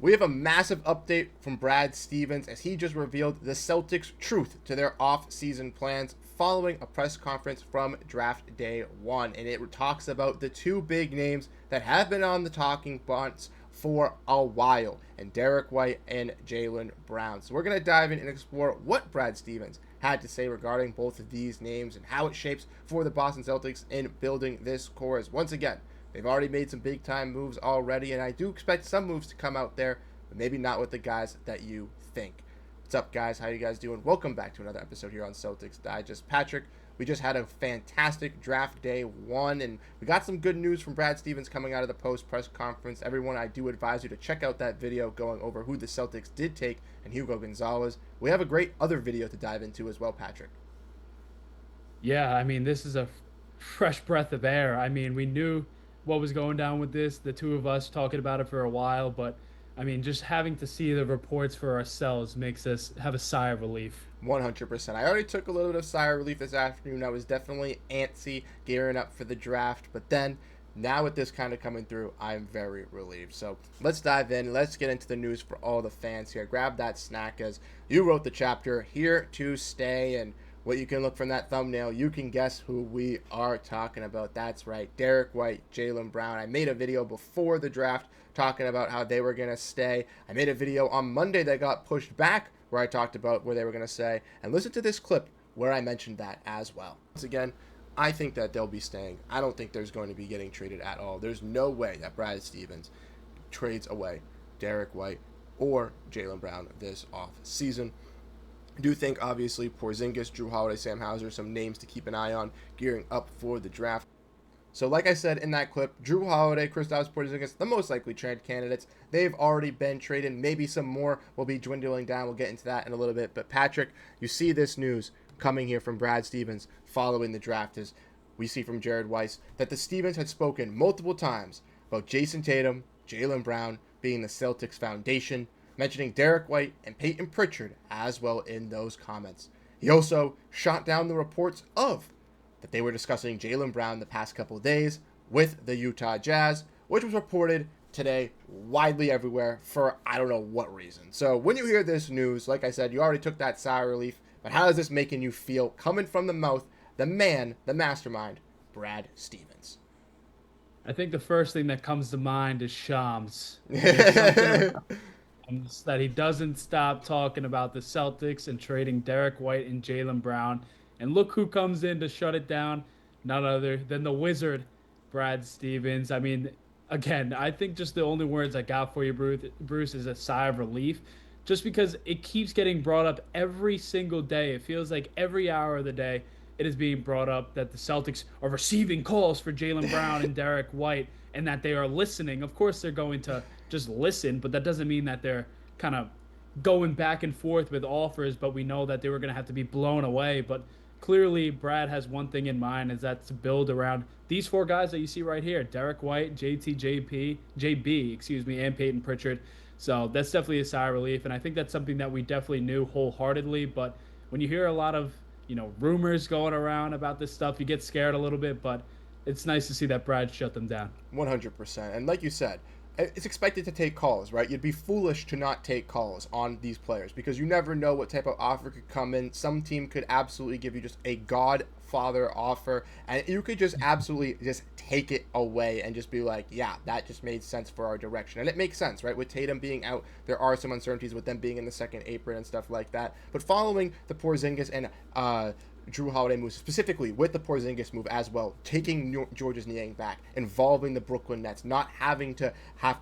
We have a massive update from Brad Stevens as he just revealed the Celtics' truth to their off-season plans following a press conference from draft day 1. And it talks about the two big names that have been on the talking points for a while, and Derrick White and Jaylen Brown. So we're going to dive in and explore what Brad Stevens had to say regarding both of these names and how it shapes for the Boston Celtics in building this core. As once again, they've already made some big-time moves already, and I do expect some moves to come out there, but maybe not with the guys that you think. What's up, guys? How you guys doing? Welcome back to another episode here on Celtics Digest. Patrick, we just had a fantastic draft day 1, and we got some good news from Brad Stevens coming out of the post-press conference. Everyone, I do advise you to check out that video going over who the Celtics did take and Hugo Gonzalez. We have a great other video to dive into as well, Patrick. Yeah, I mean, this is a fresh breath of air. I mean, we knew what was going down with this, the two of us talking about it for a while, but I mean, just having to see the reports for ourselves makes us have a sigh of relief. 100%. I already took a little bit of sigh of relief this afternoon. I was definitely antsy, gearing up for the draft, but then now with this kind of coming through, I'm very relieved. So let's dive in. Let's get into the news for all the fans here. Grab that snack as you wrote the chapter, Here to Stay, and what you can look from that thumbnail, you can guess who we are talking about. That's right, Derrick White, Jaylen Brown. I made a video before the draft talking about how they were going to stay. I made a video on Monday that got pushed back where I talked about where they were going to stay. And listen to this clip where I mentioned that as well. Once again, I think that they'll be staying. I don't think there's going to be getting traded at all. There's no way that Brad Stevens trades away Derrick White or Jaylen Brown this off-season. I do think, obviously, Porziņģis, Jrue Holiday, Sam Hauser, some names to keep an eye on gearing up for the draft. So like I said in that clip, Jrue Holiday, Kristaps Porziņģis, the most likely trade candidates. They've already been traded. Maybe some more will be dwindling down. We'll get into that in a little bit. But Patrick, you see this news coming here from Brad Stevens following the draft as we see from Jared Weiss that the Stevens had spoken multiple times about Jayson Tatum, Jaylen Brown being the Celtics foundation, mentioning Derrick White and Peyton Pritchard as well in those comments. He also shot down the reports of that they were discussing Jaylen Brown the past couple of days with the Utah Jazz, which was reported today widely everywhere for I don't know what reason. So when you hear this news, like I said, you already took that sigh of relief, but how is this making you feel coming from the mouth, the man, the mastermind, Brad Stevens? I think the first thing that comes to mind is Shams. That he doesn't stop talking about the Celtics and trading Derrick White and Jaylen Brown. And look who comes in to shut it down, none other than the wizard, Brad Stevens. I mean, again, I think just the only words I got for you, Bruce, is a sigh of relief. Just because it keeps getting brought up every single day. It feels like every hour of the day it is being brought up that the Celtics are receiving calls for Jaylen Brown and Derrick White and that they are listening. Of course, they're going to just listen, but that doesn't mean that they're kind of going back and forth with offers, but we know that they were going to have to be blown away. But clearly, Brad has one thing in mind, is that to build around these four guys that you see right here, Derrick White, JB, and Peyton Pritchard. So that's definitely a sigh of relief, and I think that's something that we definitely knew wholeheartedly. But when you hear a lot of, rumors going around about this stuff, you get scared a little bit, but it's nice to see that Brad shut them down. 100%. And like you said, it's expected to take calls, right? You'd be foolish to not take calls on these players because you never know what type of offer could come in. Some team could absolutely give you just a godfather offer, and you could just absolutely just take it away and just be like, yeah, that just made sense for our direction. And it makes sense, right? With Tatum being out, there are some uncertainties with them being in the second apron and stuff like that. But following the Porziņģis and Jrue Holiday moves, specifically with the Porziņģis move as well, taking George's Niang back, involving the Brooklyn Nets, not having to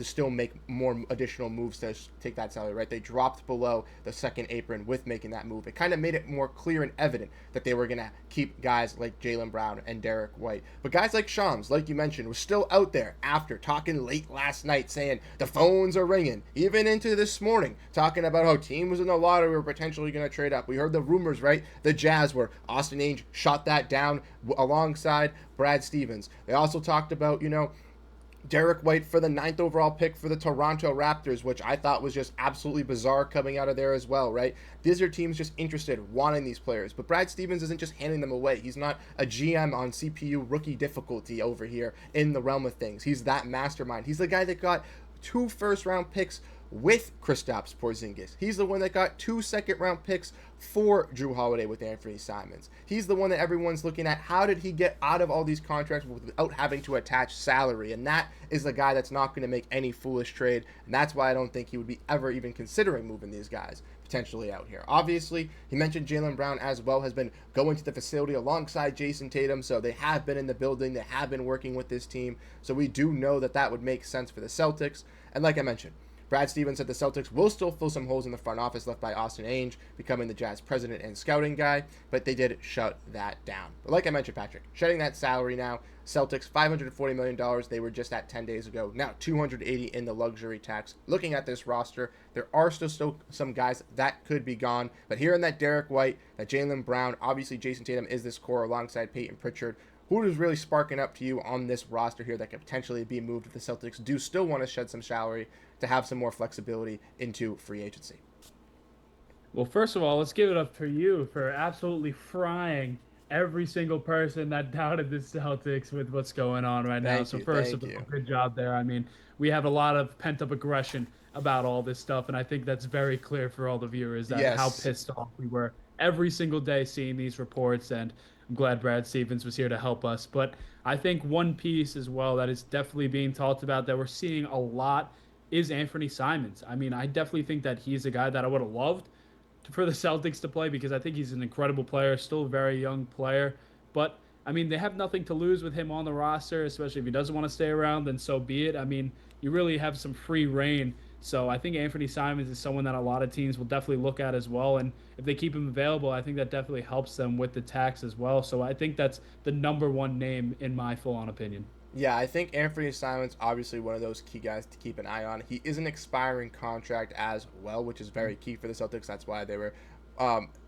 still make more additional moves to take that salary, right? They dropped below the second apron with making that move. It kind of made it more clear and evident that they were going to keep guys like Jaylen Brown and Derrick White. But guys like Shams, like you mentioned, were still out there after talking late last night saying the phones are ringing, even into this morning, talking about how teams in the lottery were potentially going to trade up. We heard the rumors, right? The Jazz were Austin Ainge shot that down alongside Brad Stevens. They also talked about, Derrick White for the 9th overall pick for the Toronto Raptors, which I thought was just absolutely bizarre coming out of there as well, right? These are teams just interested, wanting these players. But Brad Stevens isn't just handing them away. He's not a GM on CPU rookie difficulty over here in the realm of things. He's that mastermind. He's the guy that got 2 first-round picks with Kristaps Porziņģis. He's the one that got 2 second-round picks for Jrue Holiday with Anthony Simons. He's the one that everyone's looking at. How did he get out of all these contracts without having to attach salary? And that is the guy that's not going to make any foolish trade. And that's why I don't think he would be ever even considering moving these guys potentially out here. Obviously, he mentioned Jaylen Brown as well has been going to the facility alongside Jayson Tatum, so they have been in the building, they have been working with this team, so we do know that that would make sense for the Celtics. And like I mentioned, Brad Stevens said the Celtics will still fill some holes in the front office left by Austin Ainge becoming the Jazz president and scouting guy, but they did shut that down. But like I mentioned, Patrick, shedding that salary now, Celtics $540 million they were just at 10 days ago, now $280 in the luxury tax. Looking at this roster, there are still some guys that could be gone, but here in that Derrick White, that Jaylen Brown, obviously Jayson Tatum is this core alongside Peyton Pritchard. Who is really sparking up to you on this roster here that could potentially be moved if the Celtics do still want to shed some salary to have some more flexibility into free agency? Well, first of all, let's give it up for you for absolutely frying every single person that doubted the Celtics with what's going on right now. So first of all, good job there. I mean, we have a lot of pent-up aggression about all this stuff, and I think that's very clear for all the viewers that how pissed off we were every single day seeing these reports, and I'm glad Brad Stevens was here to help us. But I think one piece as well that is definitely being talked about that we're seeing a lot is Anthony Simons. I mean, I definitely think that he's a guy that I would have loved for the Celtics to play because I think he's an incredible player, still a very young player. But, I mean, they have nothing to lose with him on the roster, especially if he doesn't want to stay around, then so be it. I mean, you really have some free reign. So I think Anthony Simons is someone that a lot of teams will definitely look at as well. And if they keep him available, I think that definitely helps them with the tax as well. So I think that's the number one name in my full-on opinion. Yeah, I think Anthony Simons obviously one of those key guys to keep an eye on. He is an expiring contract as well, which is very key for the Celtics. That's why they were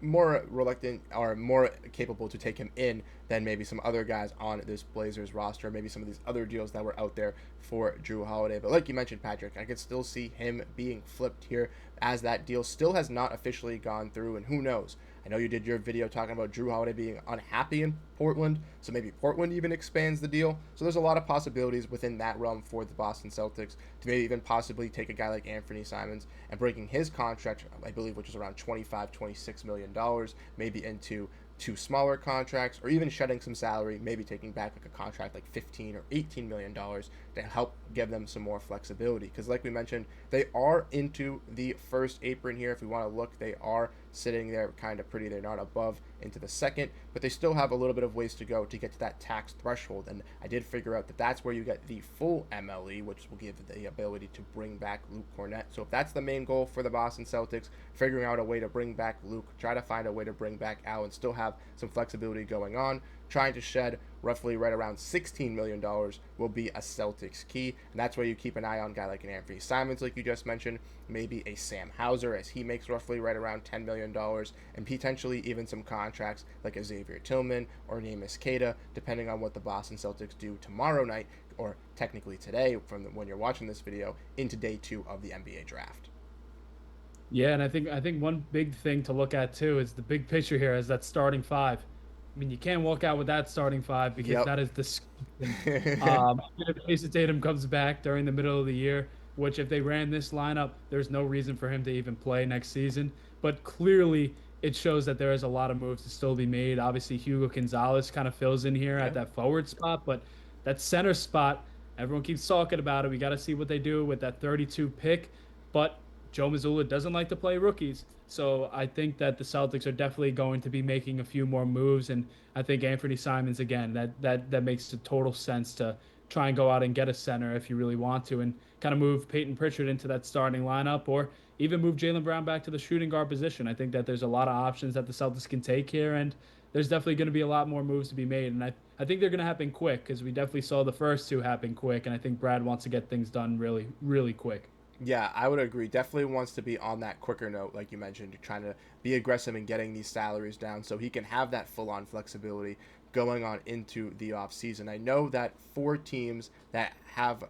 more reluctant or more capable to take him in than maybe some other guys on this Blazers roster, maybe some of these other deals that were out there for Jrue Holiday. But like you mentioned, Patrick, I could still see him being flipped here as that deal still has not officially gone through, and who knows? I know you did your video talking about Jrue Holiday being unhappy in Portland, so maybe Portland even expands the deal. So there's a lot of possibilities within that realm for the Boston Celtics to maybe even possibly take a guy like Anthony Simons and breaking his contract, I believe, which is around $26 million, maybe into 2 smaller contracts, or even shedding some salary, maybe taking back like a contract like $15 or $18 million to help give them some more flexibility. Because like we mentioned, they are into the first apron here. If we want to look, they are sitting there kind of pretty. They're not above into the second, but they still have a little bit of ways to go to get to that tax threshold. And I did figure out that that's where you get the full MLE, which will give the ability to bring back Luke Kornet. So if that's the main goal for the Boston Celtics, figuring out a way to bring back Luke, try to find a way to bring back Al and still have some flexibility going on, trying to shed roughly right around $16 million will be a Celtics key. And that's where you keep an eye on a guy like an Anthony Simons, like you just mentioned, maybe a Sam Hauser, as he makes roughly right around $10 million, and potentially even some contracts like a Xavier Tillman or Neemias Queta, depending on what the Boston Celtics do tomorrow night, or technically today from when you're watching this video, into day 2 of the NBA draft. Yeah, and I think one big thing to look at too is the big picture here is that starting 5. I mean, you can't walk out with that starting 5 because that is disgusting. If Jayson Tatum comes back during the middle of the year, which if they ran this lineup, there's no reason for him to even play next season. But clearly, it shows that there is a lot of moves to still be made. Obviously, Hugo Gonzalez kind of fills in here at that forward spot, but that center spot, everyone keeps talking about it. We got to see what they do with that 32 pick. But Joe Mazzulla doesn't like to play rookies. So I think that the Celtics are definitely going to be making a few more moves. And I think Anthony Simons, again, that makes total sense to try and go out and get a center if you really want to, and kind of move Peyton Pritchard into that starting lineup, or even move Jaylen Brown back to the shooting guard position. I think that there's a lot of options that the Celtics can take here, and there's definitely going to be a lot more moves to be made. And I think they're going to happen quick, because we definitely saw the first 2 happen quick, and I think Brad wants to get things done really, really quick. Yeah, I would agree. Definitely wants to be on that quicker note, like you mentioned, trying to be aggressive in getting these salaries down so he can have that full-on flexibility going on into the offseason. I know that 4 teams that have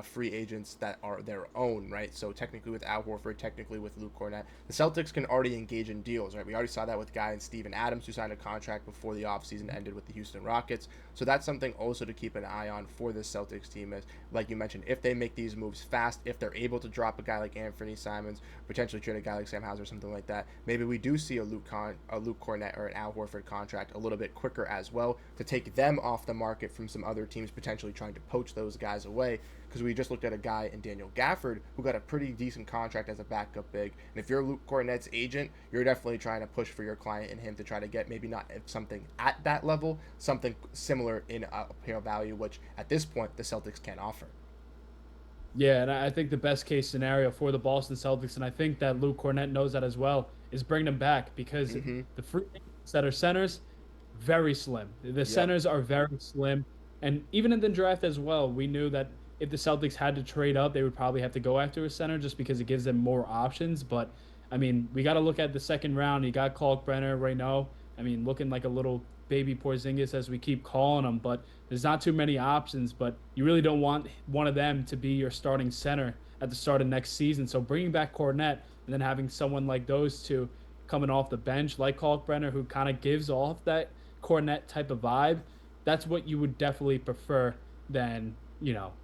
free agents that are their own, right? So technically with Al Horford, technically with Luke Cornett, the Celtics can already engage in deals, right? We already saw that with guy and Steven Adams, who signed a contract before the offseason ended with the Houston Rockets. So that's something also to keep an eye on for this Celtics team, is like you mentioned, if they make these moves fast, if they're able to drop a guy like Anthony Simons, potentially trade a guy like Sam Hauser or something like that, maybe we do see a Luke Cornett or an Al Horford contract a little bit quicker as well, to take them off the market from some other teams potentially trying to poach those guys away. Because we just looked at a guy in Daniel Gafford who got a pretty decent contract as a backup big. And if you're Luke Cornett's agent, you're definitely trying to push for your client and him to try to get maybe not something at that level, something similar in appeal value, which at this point the Celtics can't offer. Yeah, and I think the best case scenario for the Boston Celtics, and I think that Luke Cornett knows that as well, is bring them back, because the free agents that are centers, very slim. The Yep. centers are very slim. And even in the draft as well, we knew that if the Celtics had to trade up, they would probably have to go after a center just because it gives them more options. But I mean, we got to look at the second round. You got Kalkbrenner right now. I mean, looking like a little baby Porzingis, as we keep calling him. But there's not too many options. But you really don't want one of them to be your starting center at the start of next season. So bringing back Cornett and then having someone like those two coming off the bench, like Kalkbrenner, who kind of gives off that Cornett type of vibe, that's what you would definitely prefer than,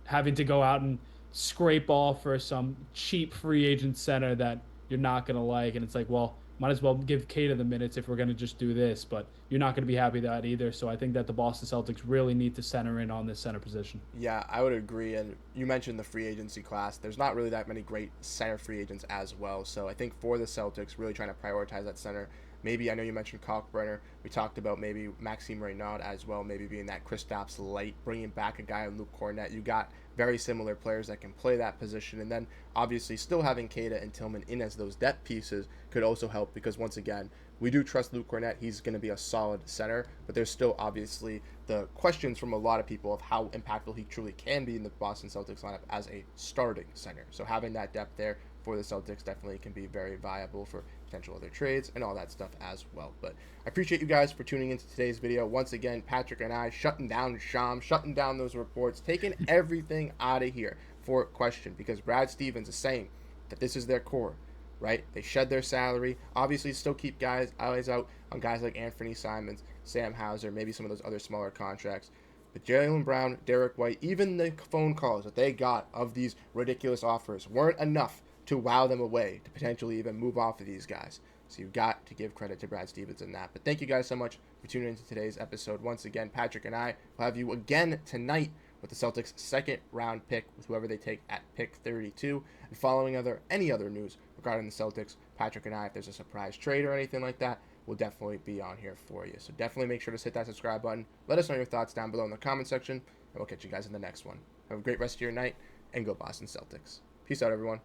having to go out and scrape off for some cheap free agent center that you're not going to like. And it's like, well, might as well give Kata the minutes if we're going to just do this, but you're not going to be happy with that either. So I think that the Boston Celtics really need to center in on this center position. Yeah, I would agree. And you mentioned the free agency class. There's not really that many great center free agents as well. So I think for the Celtics, really trying to prioritize that center. Maybe, I know you mentioned Kalkbrenner. We talked about maybe Maxime Reynaud as well, maybe being that Kristaps light, bringing back a guy in Luke Cornett. You got very similar players that can play that position. And then obviously still having Kata and Tillman in as those depth pieces could also help, because once again, we do trust Luke Cornett. He's going to be a solid center, but there's still obviously the questions from a lot of people of how impactful he truly can be in the Boston Celtics lineup as a starting center. So having that depth there for the Celtics definitely can be very viable for potential other trades and all that stuff as well. But I appreciate you guys for tuning into today's video. Once again, Patrick and I shutting down Sham, shutting down those reports, taking everything out of here for question, because Brad Stevens is saying that this is their core, right? They shed their salary, obviously still keep eyes out on guys like Anthony Simons, Sam Hauser, maybe some of those other smaller contracts. But Jaylen Brown, Derrick White, even the phone calls that they got of these ridiculous offers weren't enough to wow them away to potentially even move off of these guys. So you've got to give credit to Brad Stevens in that. But thank you guys so much for tuning into today's episode. Once again, Patrick and I will have you again tonight with the Celtics' second round pick, with whoever they take at pick 32. And following any other news regarding the Celtics, Patrick and I, if there's a surprise trade or anything like that, will definitely be on here for you. So definitely make sure to hit that subscribe button. Let us know your thoughts down below in the comment section, and we'll catch you guys in the next one. Have a great rest of your night, and go Boston Celtics. Peace out, everyone.